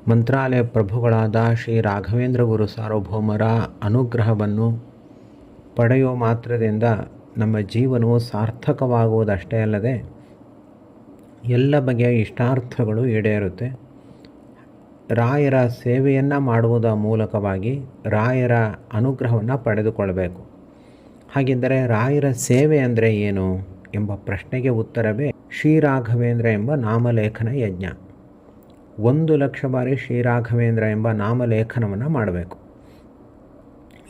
ಮಂತ್ರಾಲಯ ಪ್ರಭುಗಳಾದ ಶ್ರೀ ರಾಘವೇಂದ್ರ ಗುರು ಸಾರ್ವಭೌಮರ ಅನುಗ್ರಹವನ್ನು ಪಡೆಯುವ ಮಾತ್ರದಿಂದ ನಮ್ಮ ಜೀವನವು ಸಾರ್ಥಕವಾಗುವುದಷ್ಟೇ ಅಲ್ಲದೆ ಎಲ್ಲ ಬಗೆಯ ಇಷ್ಟಾರ್ಥಗಳು ಈಡೇರುತ್ತೆ. ರಾಯರ ಸೇವೆಯನ್ನು ಮಾಡುವುದರ ಮೂಲಕವಾಗಿ ರಾಯರ ಅನುಗ್ರಹವನ್ನು ಪಡೆದುಕೊಳ್ಳಬೇಕು. ಹಾಗಿದ್ದರೆ ರಾಯರ ಸೇವೆ ಅಂದರೆ ಏನು ಎಂಬ ಪ್ರಶ್ನೆಗೆ ಉತ್ತರವೇ ಶ್ರೀರಾಘವೇಂದ್ರ ಎಂಬ ನಾಮಲೇಖನ ಯಜ್ಞ. 1,00,000 ಬಾರಿ ಶ್ರೀರಾಘವೇಂದ್ರ ಎಂಬ ನಾಮಲೇಖನವನ್ನು ಮಾಡಬೇಕು.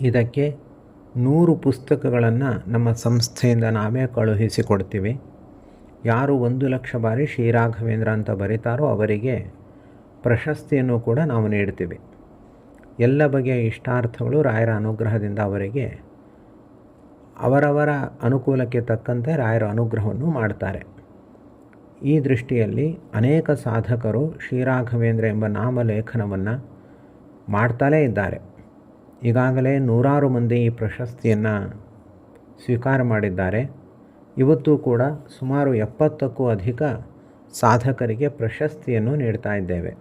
ಇದಕ್ಕೆ 100 ಪುಸ್ತಕಗಳನ್ನು ನಮ್ಮ ಸಂಸ್ಥೆಯಿಂದ ನಾವೇ ಕಳುಹಿಸಿಕೊಡ್ತೀವಿ. ಯಾರು 1,00,000 ಬಾರಿ ಶ್ರೀರಾಘವೇಂದ್ರ ಅಂತ ಬರೀತಾರೋ ಅವರಿಗೆ ಪ್ರಶಸ್ತಿಯನ್ನು ಕೂಡ ನಾವು ನೀಡ್ತೀವಿ. ಎಲ್ಲ ಬಗೆಯ ಇಷ್ಟಾರ್ಥಗಳು ರಾಯರ ಅನುಗ್ರಹದಿಂದ ಅವರಿಗೆ ಅವರವರ ಅನುಕೂಲಕ್ಕೆ ತಕ್ಕಂತೆ ರಾಯರ ಅನುಗ್ರಹವನ್ನು ಮಾಡ್ತಾರೆ. ಈ ದೃಷ್ಟಿಯಲ್ಲಿ ಅನೇಕ ಸಾಧಕರು ಶ್ರೀರಾಘವೇಂದ್ರ ಎಂಬ ನಾಮಲೇಖನವನ್ನು ಮಾಡ್ತಲೇ ಇದ್ದಾರೆ. ಈಗಾಗಲೇ 100 ಮಂದಿ ಈ ಪ್ರಶಸ್ತಿಯನ್ನು ಸ್ವೀಕಾರ ಮಾಡಿದ್ದಾರೆ. ಇವತ್ತು ಕೂಡ ಸುಮಾರು 70ಕ್ಕೂ ಅಧಿಕ ಸಾಧಕರಿಗೆ ಪ್ರಶಸ್ತಿಯನ್ನು ನೀಡ್ತಾ ಇದ್ದೇವೆ.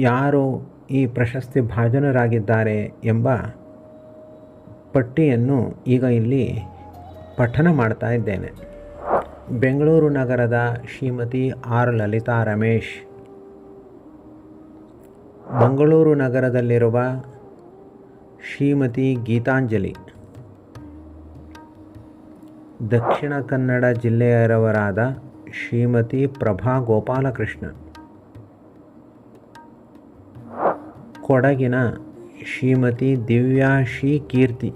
ಯಾರು ಈ ಪ್ರಶಸ್ತಿ ಭಾಜನರಾಗಿದ್ದಾರೆ ಎಂಬ ಪಟ್ಟಿಯನ್ನು ಈಗ ಇಲ್ಲಿ ಪಠನ ಮಾಡ್ತಾ ಇದ್ದೇನೆ. ಬೆಂಗಳೂರು ನಗರದ ಶ್ರೀಮತಿ ಆರ್ ಲಲಿತಾ ರಮೇಶ್, ಮಂಗಳೂರು ನಗರದಲ್ಲಿರುವ ಶ್ರೀಮತಿ ಗೀತಾಂಜಲಿ, ದಕ್ಷಿಣ ಕನ್ನಡ ಜಿಲ್ಲೆಯವರಾದ ಶ್ರೀಮತಿ ಪ್ರಭಾ ಗೋಪಾಲಕೃಷ್ಣ, ಕೊಡಗಿನ ಶ್ರೀಮತಿ ದಿವ್ಯಾ ಶ್ರೀ ಕೀರ್ತಿ,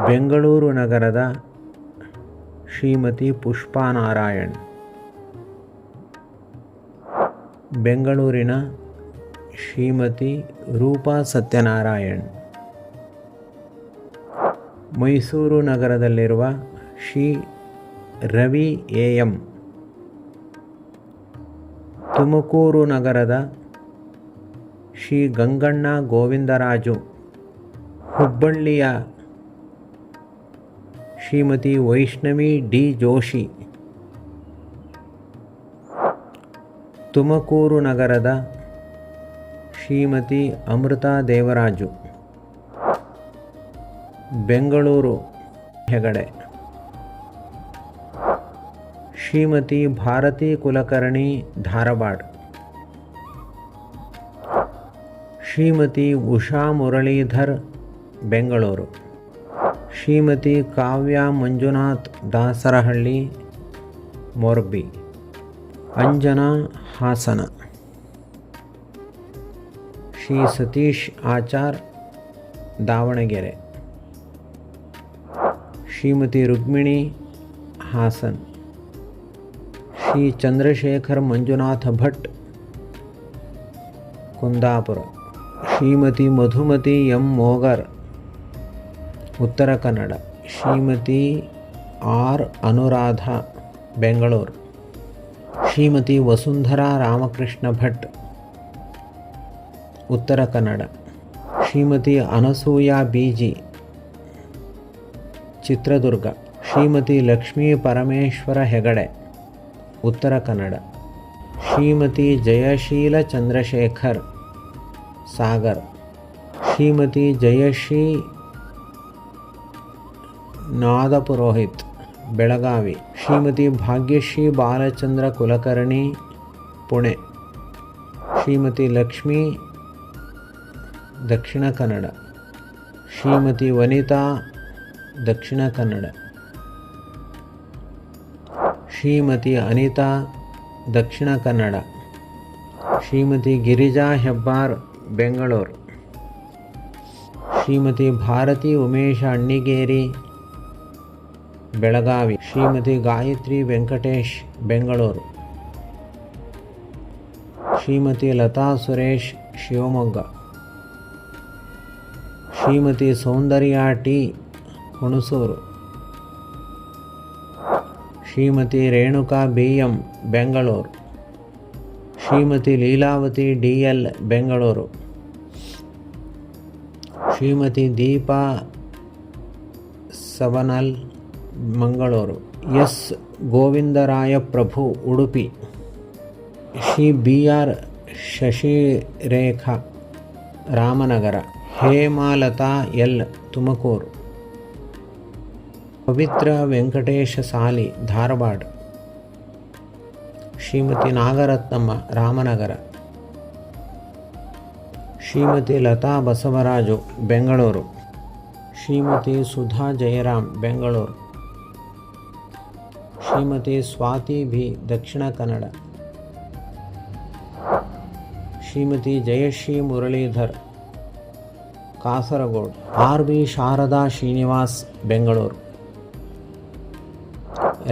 ಬೆಂಗಳೂರು ನಗರದ ಶ್ರೀಮತಿ ಪುಷ್ಪಾ ನಾರಾಯಣ್, ಬೆಂಗಳೂರಿನ ಶ್ರೀಮತಿ ರೂಪಾ ಸತ್ಯನಾರಾಯಣ್, ಮೈಸೂರು ನಗರದಲ್ಲಿರುವ ಶ್ರೀ ರವಿ ಎಂ, ತುಮಕೂರು ನಗರದ ಶ್ರೀ ಗಂಗಣ್ಣ ಗೋವಿಂದರಾಜು, ಹುಬ್ಬಳ್ಳಿಯ ಶ್ರೀಮತಿ ವೈಷ್ಣವಿ ಡಿ ಜೋಶಿ, ತುಮಕೂರು ನಗರದ ಶ್ರೀಮತಿ ಅಮೃತಾ ದೇವರಾಜು, ಬೆಂಗಳೂರು ಹೆಗಡೆ ಶ್ರೀಮತಿ ಭಾರತಿ ಕುಲಕರ್ಣಿ ಧಾರವಾಡ, ಶ್ರೀಮತಿ ಉಷಾ ಮುರಳೀಧರ್ ಬೆಂಗಳೂರು, ಶ್ರೀಮತಿ ಕಾವ್ಯ Manjunath Dasarahalli Morbi, Anjana Hassan, Shri Satish Achar Davanagere, Shrimati Rukmini Haasan, Shri Chandrashekhar Manjunatha Bhat Kundapura, Shrimati Madhumati M ಮೋಗರ್ Uttara Kannada, Shrimati R Anuradha Bengaluru, Shrimati Vasundhara Ramakrishna Bhat Uttara Kannada, Shrimati Anasuya busy Chitradurga, Shrimati Lakshmi Parameshwara Hegde Uttara Kannada, Shrimati Jayasheela Chandrashekhar Sagar, Shrimati Jayashree ನಾದಪುರೋಹಿತ್ Belagavi, Shrimati Bhagyashree Balachandra Kulkarni Pune, Shrimati Lakshmi ದಕ್ಷಿಣ ಕನ್ನಡ, ಶ್ರೀಮತಿ ವನಿತಾ ದಕ್ಷಿಣ Kannada, Shrimati Anita Dakshina Kannada, Shrimati Girija Hebbar Bengaluru, Shrimati Bharathi Umesha Annigeri Belagavi, Shrimati Gayathri Venkatesh Bengaluru, Shrimati Latha Suresh Shivamogga, Shrimati Soundarya T Hunsur, Shrimati Renuka B M Bengaluru, Shrimati Leelavathi D L Bengaluru, Shrimati Deepa Savanal Mangaluru, S Govindaraya Prabhu Udupi, Shri B R Shashirekha Ramanagara, Hemalatha L Tumakuru, Pavithra Venkatesha Sali Dharwad, Shrimati Nagarathnamma Ramanagara, Shrimati Latha Basavaraju Bengaluru, Shrimati Sudha Jayaram Bengaluru, Shrimati Swathi B ದಕ್ಷಿಣ Kannada, Shrimati Jayashree Muralidhar Kasaragod, R B Sharada Srinivas Bengaluru,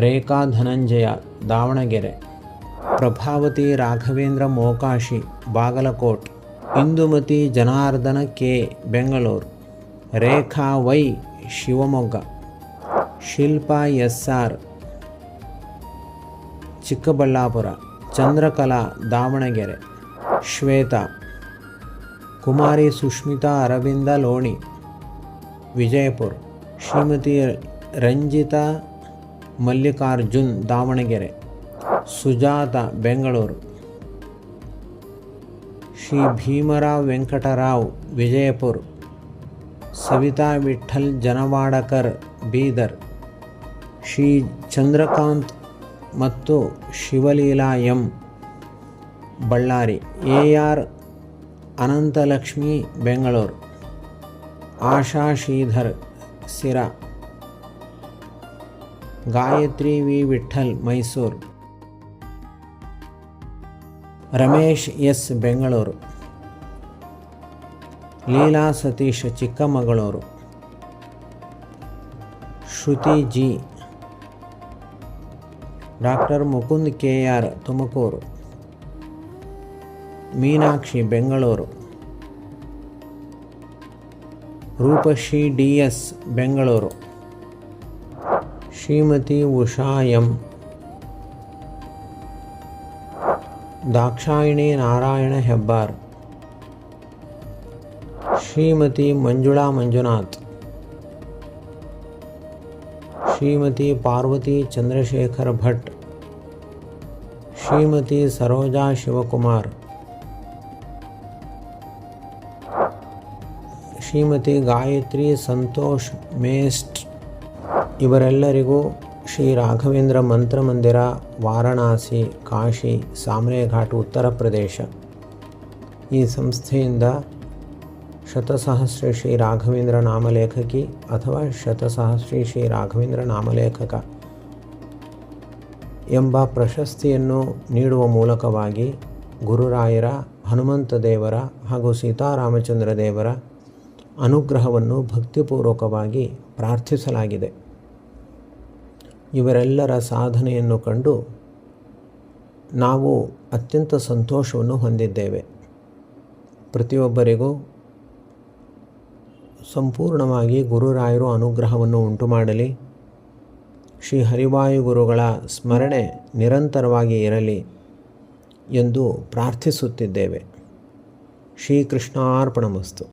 Rekha Dhananjaya Davanagere, Prabhavathi Raghavendra Mokashi Bagalkot, Indumathi Janardhana K Bengaluru, Rekha Y Shivamogga, Shilpa S R Chikkaballapura, Chandrakala Davanagere, Shwetha, Kumari Sushmitha Aravinda Loni Vijayapura, Shrimati Ranjitha Mallikarjun Davanagere, Sujatha Bengaluru, Shri Bhimrao Venkatrao Vijayapura, Savitha Vittal Janawadkar Bidar, Shri Chandrakanth ಮತ್ತು Shivaleela M Ballari, A R Anantalakshmi Bengaluru, Asha Sridhar Sira, Gayathri V Vittal Mysuru, Ramesh S Bengaluru, Leela Satish Chikkamagaluru, Shruthi G, doctor Mukund K R Tumakuru, Meenakshi Bengaluru, Roopashree D S Bengaluru, Shrimati Usha M, Dakshayini Narayana Hebbar, Shrimati Manjula Manjunath, Shrimati Parvathi Chandrashekhar Bhat, Shrimati Saroja Shivakumar, Shrimati Gayathri Santosh ಮೇಸ್ಟ್ ಇವರೆಲ್ಲರಿಗೂ ಶ್ರೀ ರಾಘವೇಂದ್ರ ಮಂತ್ರಮಂದಿರ, ವಾರಣಾಸಿ, ಕಾಶಿ, ಸಾಮ್ರಾಘಾಟ್, ಉತ್ತರ ಪ್ರದೇಶ ಈ ಸಂಸ್ಥೆಯಿಂದ ಶತಸಹಸ್ರ ಶ್ರೀ ರಾಘವೇಂದ್ರ ನಾಮಲೇಖಕಿ ಅಥವಾ ಶತಸಹಸ್ರಿ ಶ್ರೀ ರಾಘವೇಂದ್ರ ನಾಮಲೇಖಕ ಎಂಬ ಪ್ರಶಸ್ತಿಯನ್ನು ನೀಡುವ ಮೂಲಕವಾಗಿ ಗುರುರಾಯರ, ಹನುಮಂತ ದೇವರ ಹಾಗೂ ಸೀತಾರಾಮಚಂದ್ರ ದೇವರ ಅನುಗ್ರಹವನ್ನು ಭಕ್ತಿಪೂರ್ವಕವಾಗಿ ಪ್ರಾರ್ಥಿಸಲಾಗಿದೆ. ಇವರೆಲ್ಲರ ಸಾಧನೆಯನ್ನು ಕಂಡು ನಾವು ಅತ್ಯಂತ ಸಂತೋಷವನ್ನು ಹೊಂದಿದ್ದೇವೆ. ಪ್ರತಿಯೊಬ್ಬರಿಗೂ ಸಂಪೂರ್ಣವಾಗಿ ಗುರುರಾಯರು ಅನುಗ್ರಹವನ್ನು ಉಂಟು ಮಾಡಲಿ, ಶ್ರೀ ಹರಿವಾಯು ಗುರುಗಳ ಸ್ಮರಣೆ ನಿರಂತರವಾಗಿ ಇರಲಿ ಎಂದು ಪ್ರಾರ್ಥಿಸುತ್ತಿದ್ದೇವೆ. ಶ್ರೀಕೃಷ್ಣಾರ್ಪಣಮಸ್ತು.